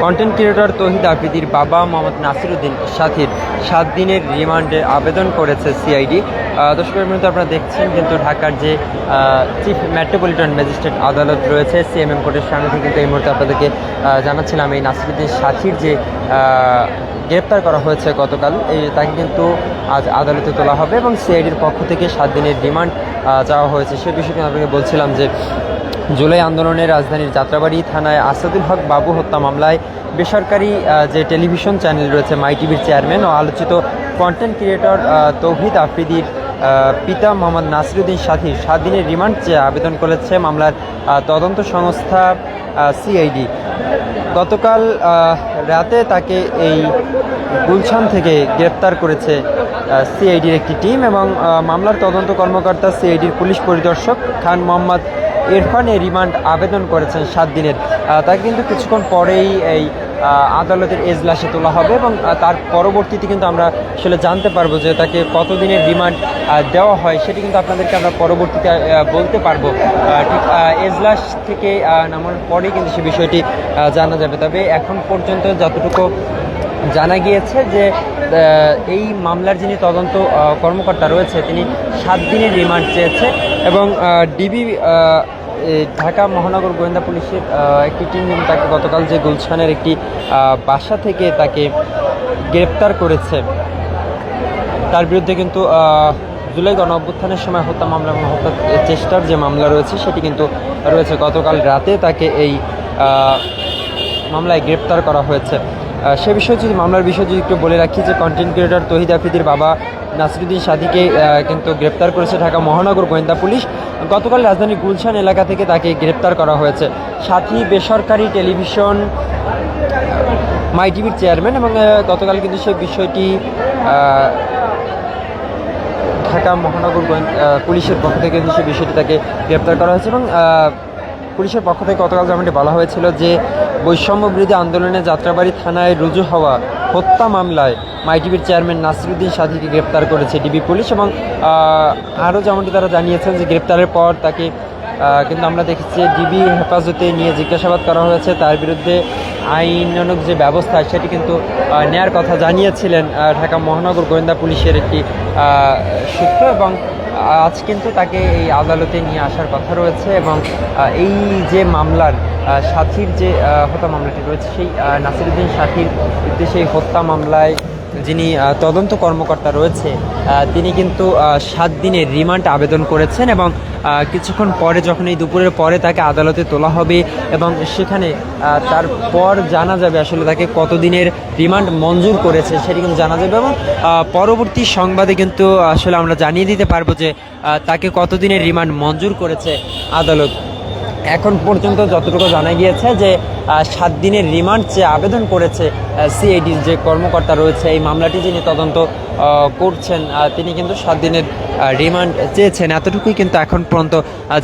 Content creator তৌহিদ আফ্রিদির বাবা মোহাম্মদ নাসিরউদ্দিন সাথীর 7 দিনের রিমান্ডে আবেদন করেছে সিআইডি। দর্শকের মধ্যে আপনারা দেখছেন কিন্তু ঢাকার যে চিফ মেট্রোপলিটন ম্যাজিস্ট্রেট আদালত রয়েছে সিএমএম কোর্টের সামনে থেকে কিন্তু এই মুহূর্তে আপনাদেরকে জানাচ্ছিলাম এই নাসিরউদ্দিন সাথীর যে গ্রেপ্তার করা হয়েছে গতকাল, তাকে কিন্তু আজ আদালতে তোলা হবে এবং সিআইডির পক্ষ থেকে 7 দিনের রিমান্ড চাওয়া হয়েছে। সে বিষয়ে আপনাকে বলছিলাম যে জুলাই আন্দোলনে রাজধানীর যাত্রাবাড়ি থানায় আসাদুল হক বাবু হত্যা মামলায় বেসরকারি যে টেলিভিশন চ্যানেল রয়েছে মাই টিভির চেয়ারম্যান ও আলোচিত কন্টেন্ট ক্রিয়েটর তৌহিদ আফ্রিদির পিতা মোহাম্মদ নাসিরউদ্দিন সাথীর 7 দিনের রিমান্ড চেয়ে আবেদন করেছে মামলার তদন্ত সংস্থা সিআইডি। গতকাল রাতে তাকে এই গুলশান থেকে গ্রেপ্তার করেছে সিআইডির একটি টিম এবং মামলার তদন্ত কর্মকর্তা সিআইডির পুলিশ পরিদর্শক খান মোহাম্মদ ইরফানের রিমান্ড আবেদন করেছেন 7 দিনের। তাকে কিন্তু কিছুক্ষণ পরেই এই আদালতের এজলাসে তোলা হবে এবং তার পরবর্তীতে কিন্তু আমরা আসলে জানতে পারবো যে তাকে কতদিনের রিমান্ড দেওয়া হয়, সেটি কিন্তু আপনাদেরকে আমরা পরবর্তীতে বলতে পারবো। ঠিক এজলাস থেকে নামার পরেই কিন্তু সে বিষয়টি জানা যাবে। তবে এখন পর্যন্ত যতটুকু জানা গিয়েছে যে এই মামলার যিনি তদন্ত কর্মকর্তা রয়েছে তিনি 7 দিনের রিমান্ড চেয়েছে এবং ডিবি ঢাকা মহানগর গোয়েন্দা পুলিশের একটি টিম কিন্তু তাকে গতকাল যে গুলশানের একটি বাসা থেকে তাকে গ্রেপ্তার করেছে, তার বিরুদ্ধে কিন্তু জুলাই গণ অভ্যুত্থানের সময় হত্যা মামলা এবং হত্যা চেষ্টার যে মামলা রয়েছে সেটি কিন্তু রয়েছে। গতকাল রাতে তাকে এই মামলায় গ্রেপ্তার করা হয়েছে। সে বিষয়ে যদি মামলার বিষয়ে যদি একটু বলে রাখি যে কন্টেন্ট ক্রিয়েটর তৌহিদ আফ্রিদির বাবা নাসিরউদ্দিন সাথীকে কিন্তু গ্রেপ্তার করেছে ঢাকা মহানগর গোয়েন্দা পুলিশ। গতকাল রাজধানীর গুলশান এলাকা থেকে তাকে গ্রেপ্তার করা হয়েছে। সাথী বেসরকারি টেলিভিশন মাই টিভির চেয়ারম্যান এবং গতকাল কিন্তু সে বিষয়টি ঢাকা মহানগর পুলিশের পক্ষ থেকে কিন্তু সে বিষয়টি তাকে গ্রেপ্তার করা হয়েছে এবং পুলিশের পক্ষ থেকে গতকাল যেমনটি বলা হয়েছিল যে বৈষম্য বিরোধী আন্দোলনে যাত্রাবাড়ি থানায় রুজু হওয়া হত্যা মামলায় মাই টিভির চেয়ারম্যান নাসিরউদ্দিন সাথীকে গ্রেপ্তার করেছে ডিবি পুলিশ এবং আরও যেমনটি তারা জানিয়েছেন যে গ্রেপ্তারের পর তাকে কিন্তু আমরা দেখেছি ডিবি হেফাজতে নিয়ে জিজ্ঞাসাবাদ করা হয়েছে। তার বিরুদ্ধে আইনানুগ যে ব্যবস্থা সেটি কিন্তু নেয়ার কথা জানিয়েছিলেন ঢাকা মহানগর গোয়েন্দা পুলিশের একটি সূত্র এবং আজ কিন্তু তাকে এই আদালতে নিয়ে আসার কথা রয়েছে এবং এই যে মামলার সাথীর যে হত্যা মামলাটি রয়েছে সেই নাসিরউদ্দিন সাথীর সেই হত্যা মামলায় যিনি তদন্ত কর্মকর্তা রয়েছে তিনি কিন্তু 7 দিনের রিমান্ড আবেদন করেছেন এবং কিছুক্ষণ পরে যখন এই দুপুরের পরে তাকে আদালতে তোলা হবে এবং সেখানে তারপর জানা যাবে আসলে তাকে কতদিনের রিমান্ড মঞ্জুর করেছে সেটি কিন্তু জানা যাবে এবং পরবর্তী সংবাদে কিন্তু আসলে আমরা জানিয়ে দিতে পারবো যে তাকে কতদিনের রিমান্ড মঞ্জুর করেছে আদালত। এখন পর্যন্ত যতটুকু জানা গিয়েছে যে 7 দিনের রিমান্ড চেয়ে আবেদন করেছে সিআইডির যে কর্মকর্তা রয়েছে এই মামলাটি যিনি তদন্ত করছেন তিনি কিন্তু 7 দিনের রিমান্ড চেয়েছেন, এতটুকুই কিন্তু এখন পর্যন্ত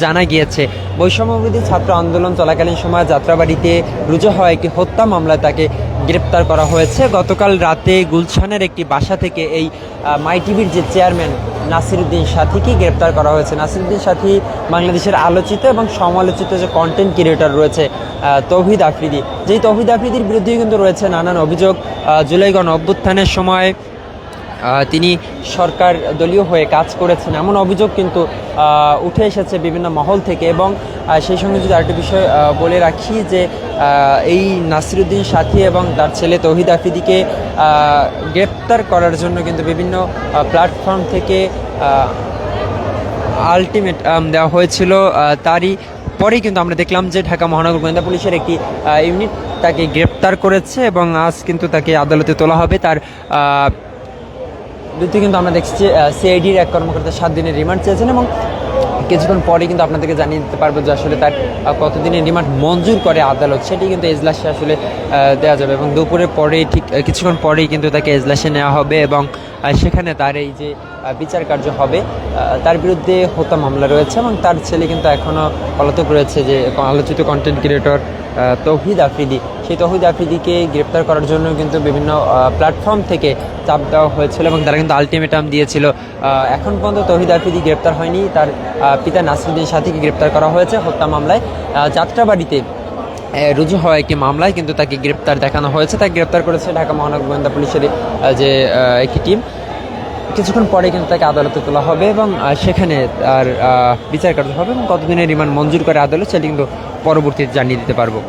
জানা গিয়েছে। বৈষম্যবিরোধী ছাত্র আন্দোলন চলাকালীন সময় যাত্রাবাড়িতে রুজু হওয়া একটি হত্যা মামলায় তাকে গ্রেপ্তার করা হয়েছে। গতকাল রাতে গুলশানের একটি বাসা থেকে এই মাই টিভির যে চেয়ারম্যান নাসিরউদ্দিন সাথীকে গ্রেপ্তার করা হয়েছে। নাসিরউদ্দিন সাথী বাংলাদেশের আলোচিত এবং সমালোচিত যে কন্টেন্ট ক্রিয়েটর রয়েছে তৌহিদ আফ্রিদি, যেই তৌহিদ আফ্রিদির বিরুদ্ধেই কিন্তু রয়েছে নানান অভিযোগ। জুলাই গণ অভ্যুত্থানের সময় তিনি সরকার দলীয় হয়ে কাজ করেছেন এমন অভিযোগ কিন্তু উঠে এসেছে বিভিন্ন মহল থেকে এবং সেই সঙ্গে যদি আরেকটি বিষয় বলে রাখি যে এই নাসিরউদ্দিন সাথী এবং তার ছেলে তৌহিদ আফ্রিদিকে গ্রেপ্তার করার জন্য কিন্তু বিভিন্ন প্ল্যাটফর্ম থেকে আলটিমেটাম দেওয়া হয়েছিল। তারই পরেই কিন্তু আমরা দেখলাম যে ঢাকা মহানগর গোয়েন্দা পুলিশের একটি ইউনিট তাকে গ্রেপ্তার করেছে এবং আজ কিন্তু তাকে আদালতে তোলা হবে। তার বিরুদ্ধে কিন্তু আমরা দেখছি সিআইডির এক কর্মকর্তা 7 দিনের রিমান্ড চেয়েছেন এবং কিছুক্ষণ পরে কিন্তু আপনাদেরকে জানিয়ে দিতে পারবো যে আসলে তার কতদিনের রিমান্ড মঞ্জুর করে আদালত, সেটি কিন্তু এজলাসে আসলে দেওয়া যাবে এবং দুপুরের পরেই ঠিক কিছুক্ষণ পরেই কিন্তু তাকে এজলাসে নেওয়া হবে এবং সেখানে তার এই যে বিচার কার্য হবে। তার বিরুদ্ধে হত্যা মামলা রয়েছে এবং তার ছেলে কিন্তু এখনও পলাতক রয়েছে যে আলোচিত কন্টেন্ট ক্রিয়েটর তৌহিদ আফ্রিদি। সেই তৌহিদ আফ্রিদিকে গ্রেপ্তার করার জন্য কিন্তু বিভিন্ন প্ল্যাটফর্ম থেকে চাপ দেওয়া হয়েছিল এবং তারা কিন্তু আলটিমেটাম দিয়েছিল। এখন পর্যন্ত তৌহিদ আফ্রিদি গ্রেপ্তার হয়নি, তার পিতা নাসিরউদ্দিন সাথীকে গ্রেপ্তার করা হয়েছে হত্যা মামলায়। যাত্রাবাড়িতে রুজু হওয়া একটি মামলায় কিন্তু তাকে গ্রেপ্তার দেখানো হয়েছে। তাকে গ্রেপ্তার করেছে ঢাকা মহানগর গোয়েন্দা পুলিশের যে একটি টিম। কিছুক্ষণ পরে কিন্তু তাকে আদালতে তোলা হবে এবং সেখানে তার বিচার কার্য হবে এবং কতদিনের রিমান্ড মঞ্জুর করে আদালত সেটি কিন্তু পরবর্তীতে জানিয়ে দিতে পারবো।